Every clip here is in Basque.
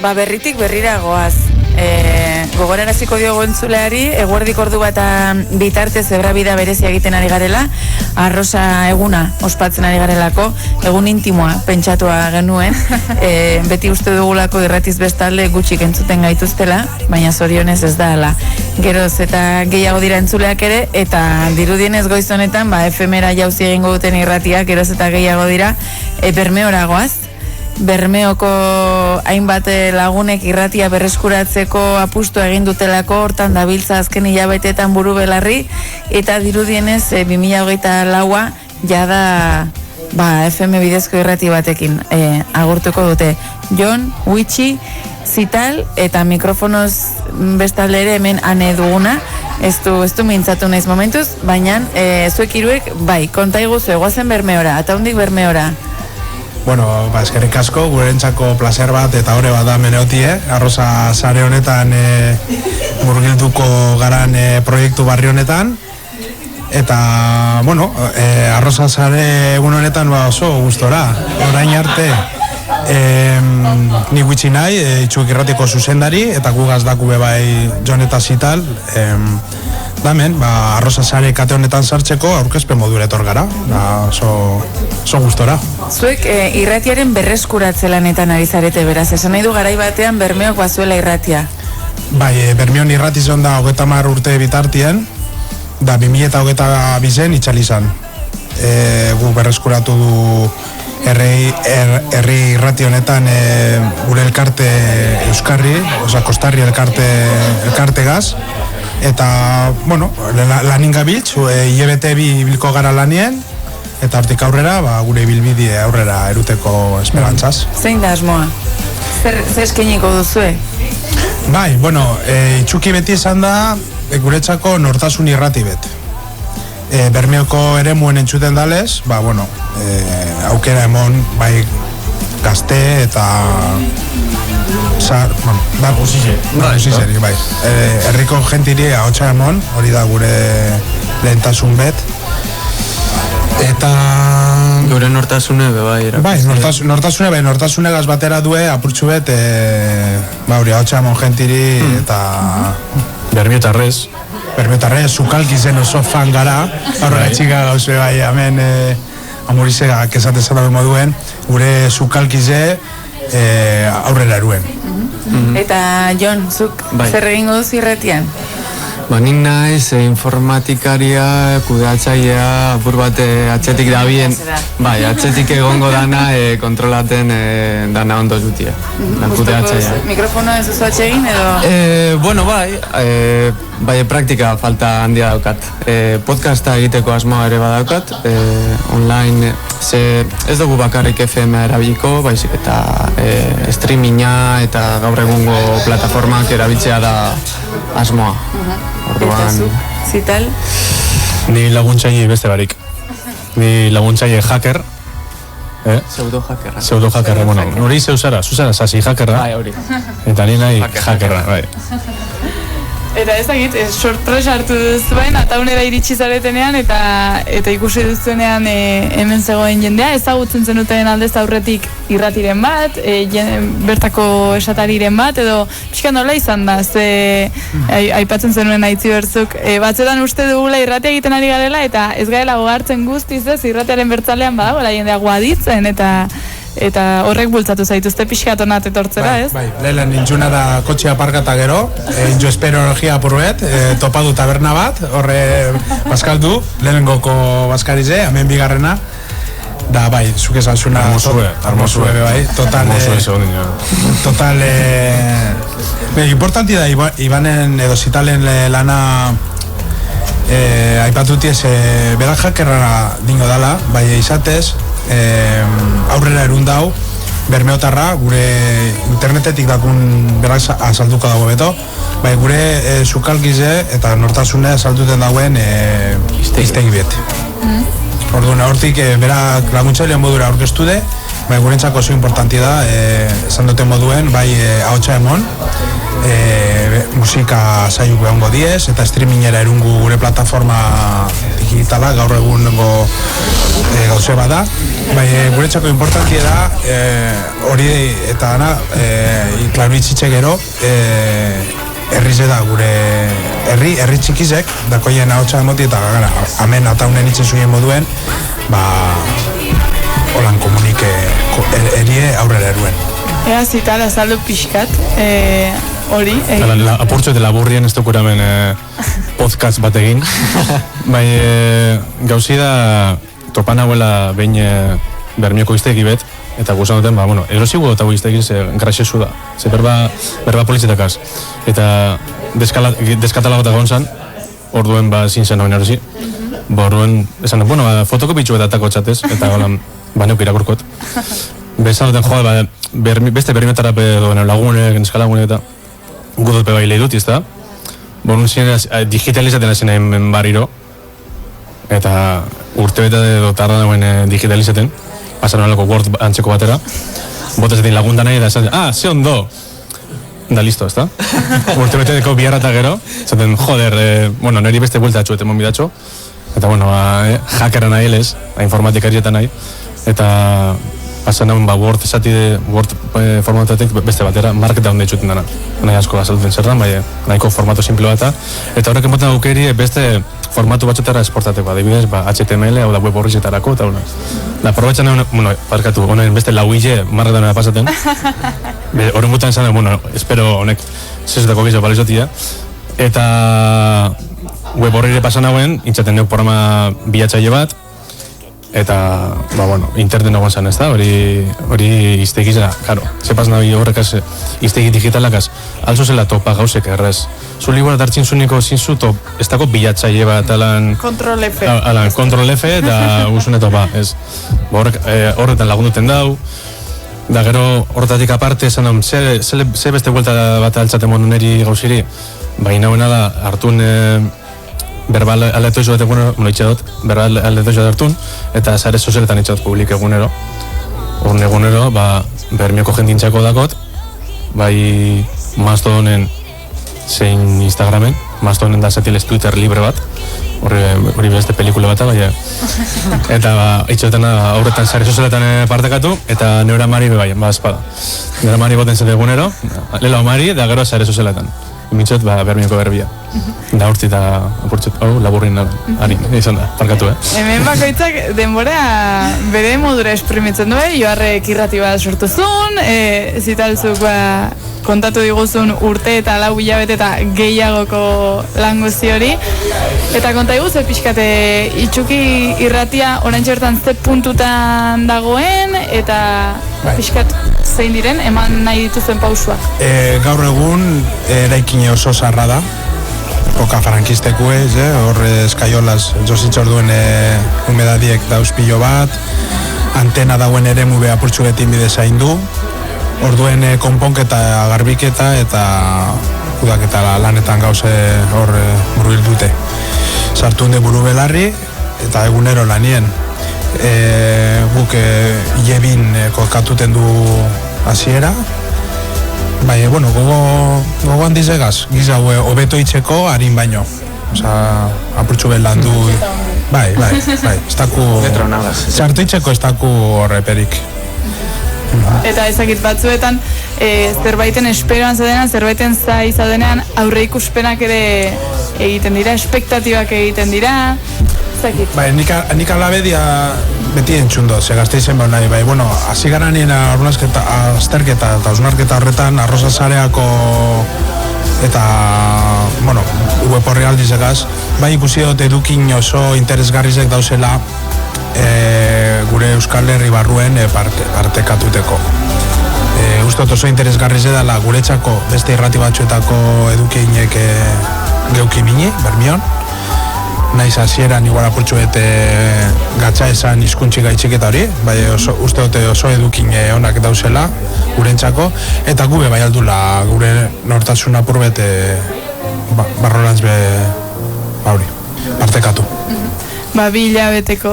Berritik berrira goaz. Gogoraraziko diogo entzuleari, eguerdik ordu bat bitarte zebrabida berezia egiten ari garela, arrosa eguna ospatzen ari garelako, egun intimoa pentsatua genuen, beti uste dugulako irratiz bestalde gutxik entzuten gaituztela, baina zorionez ez da ala. Geroz eta gehiago dira entzuleak ere, eta dirudienez goiz honetan, efemera jauzi egingo duten irratiak, geroz eta gehiago dira, Bermeora goaz. Bermeoko hainbat lagunek irratia berreskuratzeko apustu egin dutelako, hortan dabiltza azken hilabetetan buru belarri, eta dirudienez 2024a jada FM bidezko irrati batekin agurtuko dute. Jon, Huitxi, Zital eta mikrofonoz bestalde ere hemen ane duguna, ez du mintzatu naiz momentuz, baina zuek hiruek konta iguzu egoazen Bermeora, eta hondik Bermeora. Bueno, eskerrik asko, gurentzako placer bat eta hore bat da Meneotie, arroza sare honetan murgilduko garan proiektu barri honetan, eta, bueno, arroza sare egun honetan oso gustora, orain arte ni Huitxi nahi, Itxuk irratiko zuzendari, eta gugaz daku bebai Jon eta Zital, damen, arroza sare kate honetan sartzeko aurkezpen modura etor gara, oso gustora. Zuek irratiaren berreskuratze lanetan ari zarete beraz, esan nahi du garai batean Bermeok bazuela irratia? Bermeon irrati zon da 30 urte bitartien, da 2022 itxali izan. Gu berreskuratu du herri irrati honetan gure elkarte Euskarri, Kostarri elkarte gaz, eta, bueno, lanin gabiltz, hilabete bilko gara lanien, eta hortik aurrera, gure bilbide aurrera eruteko esperantzaz. Zein da asmoa? Zer eskeniko duzue? Bueno, Itxuki beti esan da, guretzako nortasun irrati bet. Bermeoko ere muen entzuten dalez, bueno, aukera emon, gazte eta guzizeri, herriko gentiri ahotsa emon, hori da gure lehentasun bet. Eta... Gure nortasune nortasunegaz batera due, apurtxu bet, hori ahotsa emon gentiri eta... Bermiotarrez, Zukalki zen oso fan gara, horrela txika gauze hemen amurizega kesatezan dago moduen, gure Zukalkize aurrera eruen. Eta Jon, zuk zer egingo duz irratian? Nik naiz informatikaria, kudeatzailea, apur bat atxetik dabien, atxetik egongo dana kontrolaten dana ondo zutia. Mikrofono ez oso atxegin edo? Bueno, praktika falta handia daukat. Podcasta egiteko asmoa ere badaukat, online, ez dugu bakarrik FM erabiliko, baizik eta streaminga eta gaur egungo plataformak erabiltzea da asmoa. Eta zu, Zital? Ni laguntzaile beste barik. Ni laguntzaile hacker. Pseudo-hackerra, bueno, nori zuzara sasi hackerra. Hori. Eta ni nahi hackerra, Eta ez dakit, sorpresa hartu duzuen, eta unera iritsi zaretenean, eta ikusi duzuenean hemen zegoen jendea, ezagutzen zenuten aldez aurretik irratiren bat, bertako esatariren bat, edo pixka nola izan da, aipatzen zenuen aitzi berzuk, batzuetan uste dugula irratia egiten ari garela, eta ez gaela gogartzen guztiz ez, irratiaren bertzalean badagoela jendea guaditzen, eta horrek bultzatu zaituzte pixkatonat etortzera, ez? Lehen nintzuna da kotxea parkata gero, jo esperologia apurbet, topadu taberna bat, horre baskaldu, lehenengoko baskarize, hemen bigarrena, da zuk esan zuna... Armozue, total, importanti da, Ibanen edo Zitalen lana aipatutiez, bera hackerra dingo dala, izatez, aurrera erundau Bermeotarra, gure internetetik dakun beraz azalduko dago beto, gure Zukalkize eta nortasune azalduten dagoen iztegi bet. Orduan, hortik berak laguntzailean modura aurkeztude, gurentzako oso importanti da, esan duten moduen, ahotsa emon, musika zaiuk behongo diez, eta streamingera erungu gure plataforma digitala, gaur egungo gauze bada, bai, guretzako importantia da, hori eta dana, klaro itzitxe gero, herrize da gure herri txikizek, dakoien ahotsa emoti eta gara, hemen ataunen itzen zuen moduen, holan komunike erie aurrera eruen. Ea zita, azaldu pixkat, hori. Apurtxo eta laburrien ez dokuramen podcast bat egin. Bai, gauzi da topan hauela behin Bermioko iztegi bet, eta guzan duten, erosigu eta iztegin ze graxesu da. Ze berba politzetakaz. Eta deskatalago eta gonzan, orduen zintzen hauen erosi. Orduen, esan, fotoko bitxu eta atako txatez, eta golan, neuk irakurkot. Bezan duten, beste Bermiotara lagunek, neskalagunek eta gudot bai lehi dut, izta. Borun ziren digitalizaten hasi nahi barriro, eta urte bete edo tarda dagoen digitalizaten, pasan horrelako Word antzeko batera, botezetin lagundan nahi, da esan, ze ondo! Da listo, ezta? Urte bete deko biharra eta gero, zaten, niri beste buelta atxueten monbidatxo, eta, hackera nahi lez, informatikarieta nahi, eta pasan nagoen Word formatatik beste batera, marketa honde itxuten dana. Nahi asko azaltzen zerran, nahiko formato simple bata. Eta horrek emoten aukeri beste formatu batxotara esportateko, adibidez, HTML, hau da web horrizetarako, eta da, probetxan nagoen, honen beste lauile marketa honera pasaten. Horren gutan esan, espero honek zezutako gizio balizotia. Eta web horrire pasan nagoen, intzaten neuk programa bilatzaile bat, eta, internet nagoen zan, ez da, hori iztegiz, karo, sepaz nahi horrekaz iztegi digitalakaz, alzo zela topa gauzek erraz. Zu libura dartzin zuniko zinzu top, ez dako bilatzaile bat, alan... Control F. Alan, Control F eta usune topa, ez. Horretan lagunduten dau, da gero horretatik aparte, esan ze beste buelta bat altzaten monuneri gauziri, baina huena da, hartun... berba aldetoizu bat egunero, berba aldetoizu bat hartun, eta sare sozialetan itxadot publik egunero. Horren egunero, Bermioko jendintzako dakot, bai Mastodonen zein Instagramen, Mastodonen da zatiles Twitter libre bat, hori beste pelikula bat, eta itxadoten aurretan sare sozialetan partekatu, eta neura mari bai, espada. Neura mari boten zate egunero, lela mari, da gero sare sozialetan. Mitxot, Bermioko berbia. Da hortzi eta apurtzut, laburrin harin, izan da, parkatu, Hemen bakoitzak denbora bere modura esprimitzen du, Joarrek irrati bat sortuzun, zitalzuk kontatu diguzun urte eta 4 hilabete eta gehiagoko lan guzti hori. Eta konta diguz, pixkate itxuki irratia orain txertan ze puntutan dagoen, eta pixkat zein diren, eman nahi dituzen pausuak. Gaur egun, eraikine oso zarra da, koka frankisteko ez, hor eskaiolaz, jositxor duen humedadiek dauzpillo bat, antena dauen ere mube apurtxu betin bide zain du, orduen konponketa, garbiketa eta udaketa lanetan gauze hor burbil dute. Sartu hunde buru belarri eta egunero lanien. Guk ilebin kokatuten du hasiera. Bai, gogo handiz egaz, giza hobeto itzeko harin baino. Osa, apurtxu behar lan du... Bai, ez daku... Sartu itzeko ez daku horreperik. Eta ezakit batzuetan, zerbaiten esperoan zadenean, zerbaiten zai zadenean, aurre ikuspenak ere egiten dira, espektatibak egiten dira, ezakit. Bai, nik alabedia beti entzundo, ze gazte izen behar nahi, bai, hasi gara nien azterketa eta ausnarketa horretan, arroza zareako eta, web horri aldizegaz, bai ikusi dut edukin oso interesgarrizek dauzela gure Euskal Herri barruen partekatuteko. Ustot oso interesgarriz edala guretzako beste irrati batzuetako edukinek geuki mini, Bermion. Naiz hasieran igual apurtxu bete gatza esan hizkuntzi gaitxik eta hori, bai uste dute oso edukin onak dauzela gurentzako, eta gube bai aldula gure nortasun apur bete barrolantz be hori, partekatu. bi hilabeteko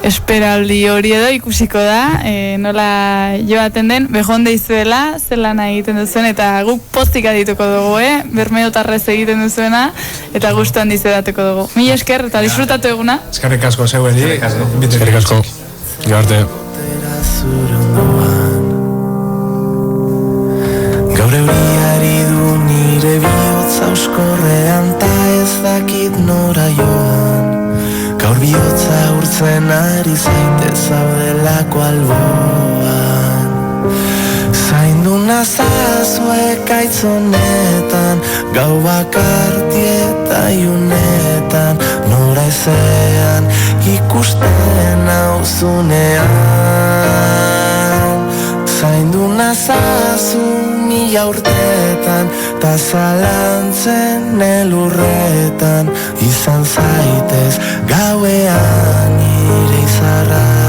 esperaldi hori edo ikusiko da, nola joaten den, bejonde izuela, zelan egiten duzuen, eta guk pozik adituko dugu, Bermeotarrez egiten duzuena, eta gustu handiz edatuko dugu. Mila esker, eta disfrutatu eguna. Eskerrik asko zeueri. Eskerrik asko. Gero arte. Gaur euriari du nire bihotza euskorrean, ta ez dakit nora joan. Gaur bihotza urtzen ari zaite zaudelako alboan. Zaindu nazazu ekaitzonetan, gau bakarti eta iunetan, nora ezean ikusten nauzunean. Zaindu nazazu mila urtetan, ta zalantzen elurretan, izan zaitez gauean nire izarra.